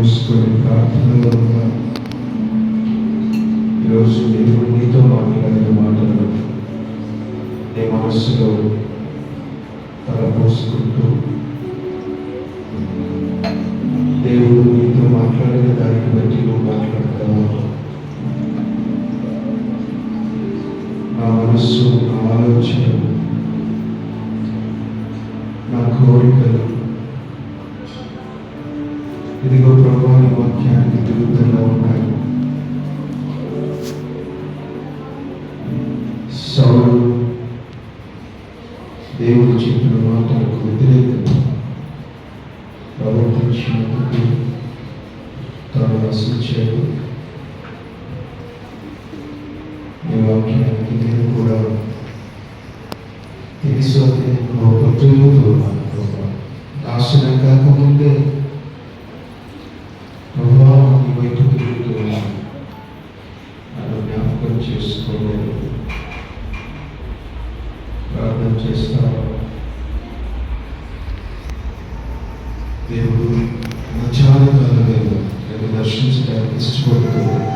మూసుకొని ప్రార్థనలో ఉన్న ఈరోజు దేవుడు నీతో మాట్లాడిన మాటలు నీ మనస్సులో తలపోసుకుంటూ దేవుడు నీతో మాట్లాడిన దానికి బట్టి నువ్వు మాట్లాడతావు. నా మనస్సు, నా ఆలోచన, నా కోరికలు ఇదిగో ప్రభువా నీ వాక్యానికి విరుద్ధంగా ఉన్నాయి. సౌలు దేవుడు చెప్పిన మాటలకు వ్యతిరేకంగా ప్రవర్తించినందుకు తాను నశించాడు. నీ వాక్యానికి నేను కూడా తెలుసు అని లోపడుతున్నాను. నాశనం కాకముందే ప్రభా నీ వైపు తిరుగుతున్నాను, నన్ను జ్ఞాపకం చేసుకోలేదు. ప్రార్థన చేస్తాను. దేవుడు మధ్యాహ్న కాలంలో నన్ను దర్శించడానికి ఇష్టపడుతున్నాడు.